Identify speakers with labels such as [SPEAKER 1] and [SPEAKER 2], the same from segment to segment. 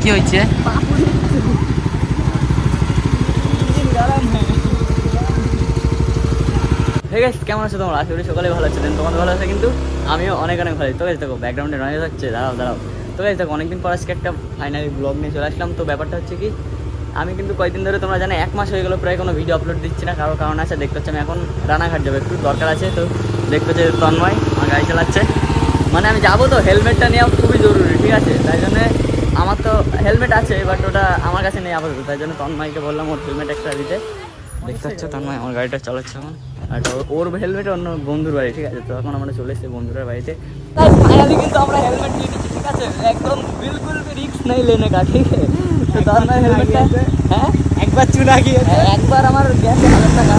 [SPEAKER 1] কি হয়েছে? কেমন আছো তোমরা? আশা করি সকালে ভালো আছে, তোমাদের ভালো আছে, কিন্তু আমিও অনেক অনেক ভালো। তো গাইস দেখো ব্যাকগ্রাউন্ডে নয়েজ হচ্ছে, দাঁড়াও। তো গাইস দেখো অনেকদিন পর আজকে একটা ফাইনালি ব্লগ নিয়ে চলে আসলাম। তো ব্যাপারটা হচ্ছে কি, আমি কিন্তু কয়েকদিন ধরে তোমরা জানো 1 মাস হয়ে গেলো প্রায় কোনো ভিডিও আপলোড দিচ্ছি না। কারণ আছে, দেখতে হচ্ছে আমি এখন রানাঘাট যাবো, একটু দরকার আছে। তো দেখতে হচ্ছে তন্ময় আমার গাড়ি চালাচ্ছে, মানে আমি যাবো, তো হেলমেটটা নেওয়া খুবই জরুরি, ঠিক আছে? তাই জন্যে আমার তো হেলমেট আছে, বাট ওটা আমার কাছে নেই আপাতত। তাই জন্য তন্ময়কে বললাম ওর হেলমেট একটা দিতে। দেখতে হচ্ছে তন্ময় আমার গাড়িটা চালাচ্ছে এখন, আর ওর হেলমেট অন্য বন্ধুর বাড়ি, ঠিক আছে? তো এখন আমরা চলে এসেছি বন্ধুদের বাড়িতে। ফাইনালি কিন্তু আমরা হেলমেট নিয়ে নিচ্ছি, ঠিক আছে? একদম বিলকুল রিস্ক নেই লেনে কা, ঠিক আছে? তো তন্ময় হেলমেটটা, হ্যাঁ একবার চুনা গিয়েছে, একবার আমার গেছে 1000 টাকা।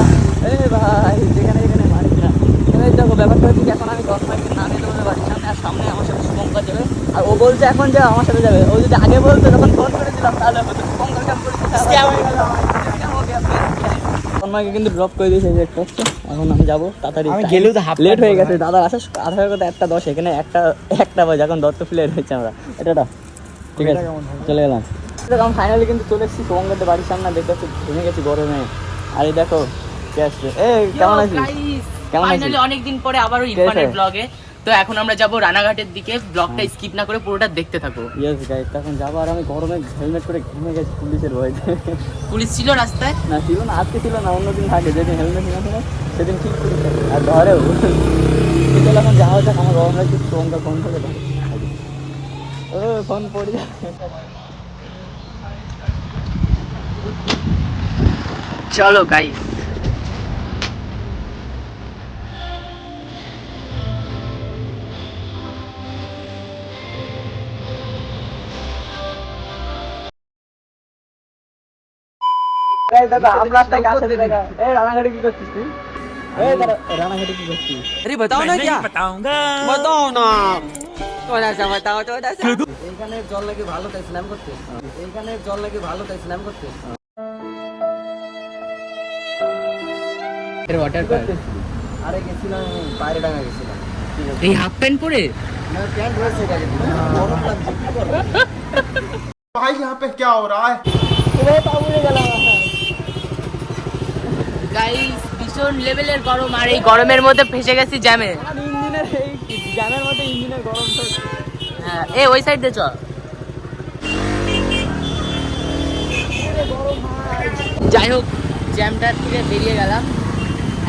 [SPEAKER 1] ভাই যেখানে মারিস না। এবার দেখো ব্যাপারটা হচ্ছে কি, এখন আমি তন্ময়কে নামিয়ে দেবো বাড়ির সামনে, আর সামনে আমার সাথে শুভঙ্কর যাবে। আর ও বলছে এখন যে আমার সাথে যাবে। ও যদি আগে বলতো, যখন ফোন করেছিলাম, তাহলে হতো শুভঙ্কর কেমন করেছে। তন্ময়কে কিন্তু ড্রপ করে দিয়েছে যে একটা হচ্ছে। এখন আমি যাবো তাড়াতাড়ি, গেলেও তো লেট হয়ে গেছে। দাদা আসা আধা কথা 1:10, এখানে একটা বাজে, এখন 10 প্লেয়ার হয়েছে আমরা। এটা ঠিক আছে, চলে গেলাম। এখন ফাইনালি কিন্তু চলে এসেছি শুভঙ্করদের বাড়ির সামনে। দেখতে হচ্ছে ভেঙে গেছি গরমে। আর এই দেখো কে আসছে। কেমন আছিস?
[SPEAKER 2] ফাইনালি অনেকদিন পরে আবারও ইরফানের ব্লগে। তো এখন আমরা যাব রানাঘাটের দিকে, ব্লগটা স্কিপ না করে পুরোটা দেখতে থাকো।
[SPEAKER 1] ইয়েস গাইস, এখন যাবো। আর আমি গরমে হেলমেট করে ঘেমে গেছি পুলিশের ভয়তে।
[SPEAKER 2] পুলিশ ছিল রাস্তায়?
[SPEAKER 1] না ছিল না, আজকে ছিল না, অন্যদিন থাকে। যেদিন হেলমেট না ছিল সেদিন ঠিক পুলিশ থাকে, আর ধরেও। কিন্তু এখন যাওয়া যাক, আমার গরম লাগছে। শুভঙ্কর ফোন করে ফোন পড়ে যায়।
[SPEAKER 2] চলো গাইস।
[SPEAKER 1] রানাঘাটে কি করছিস তুই? রানাঘাটে কি করছিস?
[SPEAKER 2] अरे बताओ ना, क्या बताओ ना, थोड़ा सा बताओ, थोड़ा सा।
[SPEAKER 1] এইখানে জল নাকি ভালো, তাই স্নান করতে। এইখানে জল নাকি ভালো, তাই স্নান করতে। Water park. আরে গেছিলাম বাইরে, ডাঙা গেছিলাম।
[SPEAKER 2] এই হাফ প্যান্ট পরে?
[SPEAKER 1] না প্যান্ট রয়েছে গাড়ি, গরম লাগছে।
[SPEAKER 3] भाई यहाँ पे क्या हो रहा है?
[SPEAKER 2] গাইস ভীষণ লেভেলের গরম, আর এই গরমের মধ্যে ফেসে গেছি জ্যামে।
[SPEAKER 1] ইঞ্জিনের এই জ্যামের মধ্যে ইঞ্জিনের গরম তো।
[SPEAKER 2] হ্যাঁ, ওই সাইড দিয়ে চল। যাই হোক, জ্যামটার থেকে বেরিয়ে গেলাম।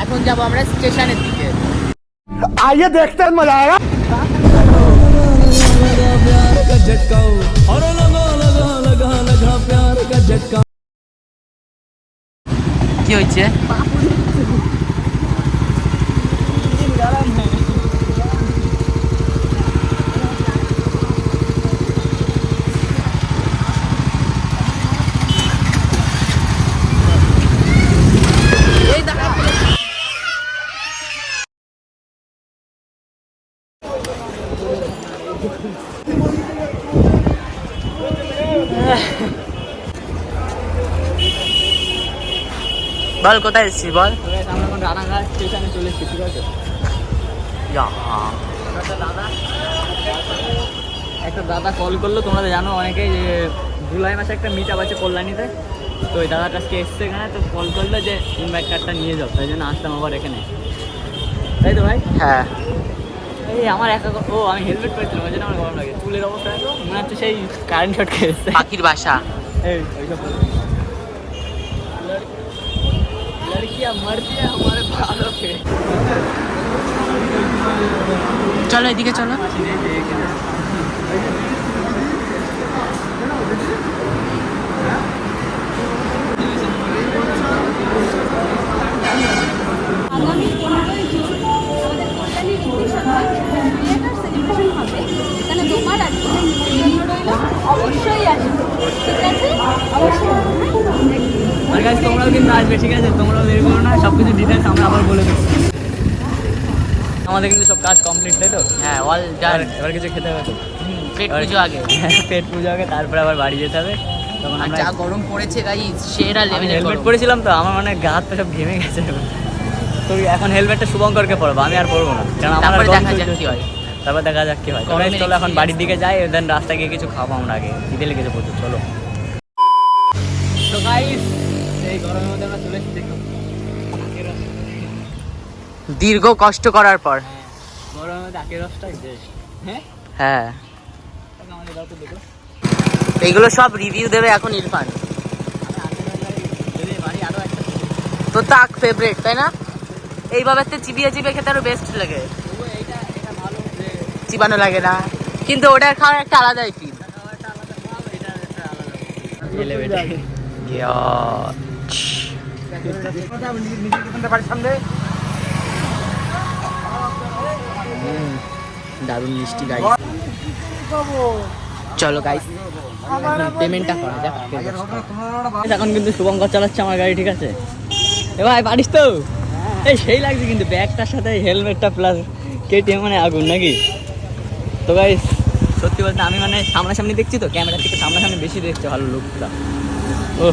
[SPEAKER 2] এখন যাব আমরা স্টেশনের দিকে।
[SPEAKER 3] आइए देखते हैं, मजा आएगा।
[SPEAKER 2] কি হয়েছে? বল কোথায় এসেছিস বল।
[SPEAKER 1] আমরা এখন রানাঘাট স্টেশনে চলে এসেছি, ঠিক আছে? একটা দাদা কল করলো, তোমরা তো জানো অনেকে, যে জুলাই মাসে একটা মিট আপ আছে কল্যাণীতে। তো ওই দাদাটা আজকে এসছে এখানে, তো কল করলো যে ইনভাইট কার্ডটা নিয়ে যাও। তাই জন্য আসলাম আবার এখানে, তাই তো ভাই?
[SPEAKER 2] হ্যাঁ।
[SPEAKER 1] এই আমার আমি হেলমেট পরেছিলাম, ওই জন্য আমার গরম লাগে। চুলের অবস্থা তো মনে হচ্ছে সেই কারেন্ট শট খেয়েছে।
[SPEAKER 2] পাখির বাসা।
[SPEAKER 1] এই ওইসব लड़कियां मरती है हमारे बालों पे।
[SPEAKER 2] চলো এদিকে চলো।
[SPEAKER 4] আগামী 15ই জুন আমাদের কল্যাণী ঋদ্ধিসভায় ক্রিয়েটার সেলিব্রেশন হবে। এখানে তোমার আজকে নিমন্ত্রণ রইল, অবশ্যই আসবে, ঠিক আছে? অবশ্যই।
[SPEAKER 1] আর গাইস তোমরাও কিন্তু আসবে, ঠিক আছে? তোমরাও দেরি করো না, সব কিছু ডিটেলস আমরা আবার বলে দেবো। আমাদের কিন্তু সব কাজ কমপ্লিট, তাই তো?
[SPEAKER 2] হ্যাঁ, অল ডান।
[SPEAKER 1] এবার কিছু খেতে হবে তো।
[SPEAKER 2] পেট পুজো আগে।
[SPEAKER 1] পেট পুজো আগে, তারপরে আবার বাড়ি যেতে হবে। তখন
[SPEAKER 2] আর যা গরম পড়েছে গাইস, সেরা
[SPEAKER 1] আমি
[SPEAKER 2] লেভেলের
[SPEAKER 1] হেলমেট
[SPEAKER 2] গরম।
[SPEAKER 1] পরেছিলাম তো, আমার মানে গা হাত পা সব ঘেমে গেছে। তুই এখন হেলমেটটা শুভঙ্করকে পরবো, আমি আর পরবো না, কারণ আমার
[SPEAKER 2] তারপরে
[SPEAKER 1] গরম
[SPEAKER 2] দেখা যাক
[SPEAKER 1] চলছে।
[SPEAKER 2] কি হয়।
[SPEAKER 1] তারপর দেখা যাক কি হয়। তো
[SPEAKER 2] গরমের
[SPEAKER 1] guys, চলো এখন
[SPEAKER 2] experience।
[SPEAKER 1] বাড়ির দিকে যাই, দেন রাস্তায় গিয়ে কিছু খাবো আমরা আগে, খিদে লেগেছে প্রচুর। চলো। তো গাইস, এই গরমের মধ্যে আমরা চলে এসেছি, দেখো
[SPEAKER 2] দীর্ঘ কষ্ট করার পর।
[SPEAKER 1] গরমের মধ্যে আখের রসটাই বেশ। হ্যাঁ,
[SPEAKER 2] হ্যাঁ,
[SPEAKER 1] আমাদের দাও তো দেখো।
[SPEAKER 2] এইগুলো সব রিভিউ দেবে এখন ইরফান।
[SPEAKER 1] যদি বাড়ি আরো একটা
[SPEAKER 2] তোর তো আখ ফেভারিট, তাই না? এইভাবে তো চিবিয়ে চিবিয়ে খেতে আরো বেস্ট লাগে।
[SPEAKER 1] তবুও এটা ভালো যে
[SPEAKER 2] চিবানো লাগে না, কিন্তু ওটার খাওয়ার একটা আলাদাই ফিল।
[SPEAKER 1] খাবারটা আলাদা খাও, এটা একটা আলাদা এলিভেটর। দারুণ মিষ্টি গাইস।
[SPEAKER 2] চলো গাইস, পেমেন্টটা করা যাক।
[SPEAKER 1] এখন কিন্তু শুভঙ্কর চালাচ্ছে আমার গাড়ি, ঠিক আছে? এ ভাই পারিস তো? এই সেই লাগছে কিন্তু ব্যাগটার সাথে হেলমেটটা প্লাস কেটিএম, মানে আগুন নাকি? তো গাইস, সত্যি বলতে আমি মানে সামনাসামনি দেখছি তো, ক্যামেরার থেকে সামনাসামনি বেশি দেখছে ভালো লুকটা। ও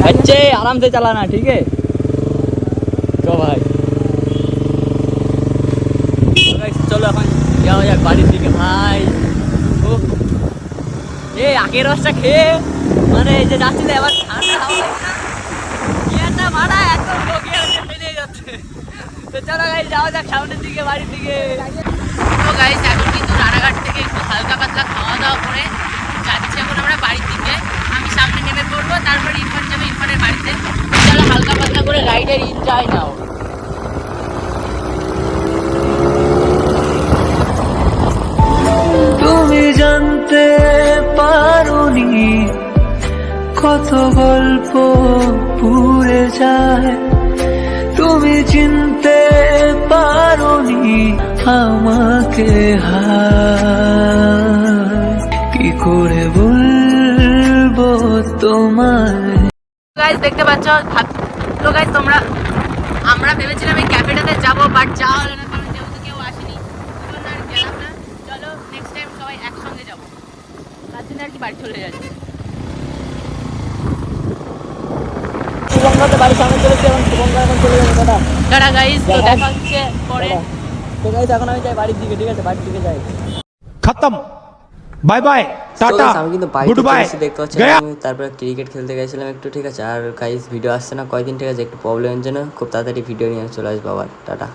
[SPEAKER 1] আচ্ছা, আরামসে চালানা, ঠিক আছে? তো ভাই, তো guys, চলো এখন যাওয়া যাক বাড়ির দিকে ভাই। ও এই আখের রসটা খেয়ে মানে এই যে যাচ্ছি, এবার ঠান্ডা হাওয়া ইয়েটা মারা এত বগিয়ে বেরিয়ে যাচ্ছে। তো চলো গাইস, যাওয়া যাক সামনের দিকে, বাড়ির দিকে।
[SPEAKER 2] তো গাইস, এখন কিন্তু রানাঘাট থেকে একটু হালকা পাতলা খাওয়া দাওয়া করে যাচ্ছি এখন আমরা বাড়ির দিকে। আমি সামনে নেমে পড়বো, তারপর ইরফান যাবে ইরফানের বাড়িতে। চলো হালকা পাতলা করে রাইডের এনজয় নাও।
[SPEAKER 5] তুমি জানতে পারোনি কত গল্প পুড়ে যায়, তুমি চিনতে পারোনি আমাকে, হায় কি করে বলবো তোমায়।
[SPEAKER 2] গাইস দেখতে পাচ্ছ, তো গাইস আমরা ভেবেছিলাম এই ক্যাফেটাতে যাবো, বাট যাওয়া হলো না, কারণ যেহেতু কেউ আসেনি তখন আর গেলাম না। চলো নেক্সট টাইম সবাই একসঙ্গে যাবো, তার জন্য আর কি বাড়ি চলে যাচ্ছি।
[SPEAKER 1] শুভঙ্কর তো বাড়ির সামনে চলেছে, এখন শুভঙ্কর এখন চলে যাবে। দাদা
[SPEAKER 2] টাটা গাইস, তো দেখা হচ্ছে পরে।
[SPEAKER 1] তো গাইস, এখন আমি যাই বাড়ির দিকে, ঠিক আছে? বাড়ির দিকে যাই।
[SPEAKER 3] खत्म, बाय बाय, टाटा,
[SPEAKER 1] আমি কিন্তু
[SPEAKER 3] गुड बाय,
[SPEAKER 1] দেখতে পাচ্ছি
[SPEAKER 3] गया।
[SPEAKER 1] আমি তারপরে ক্রিকেট খেলতে গেছিলাম একটু, ঠিক আছে? আর গাইস ভিডিও আসছে না কয়দিন, ঠিক আছে? একটু প্রবলেমের জন্য খুব তাড়াতাড়ি ভিডিও নিয়ে চলে আসবো আবার। টাটা।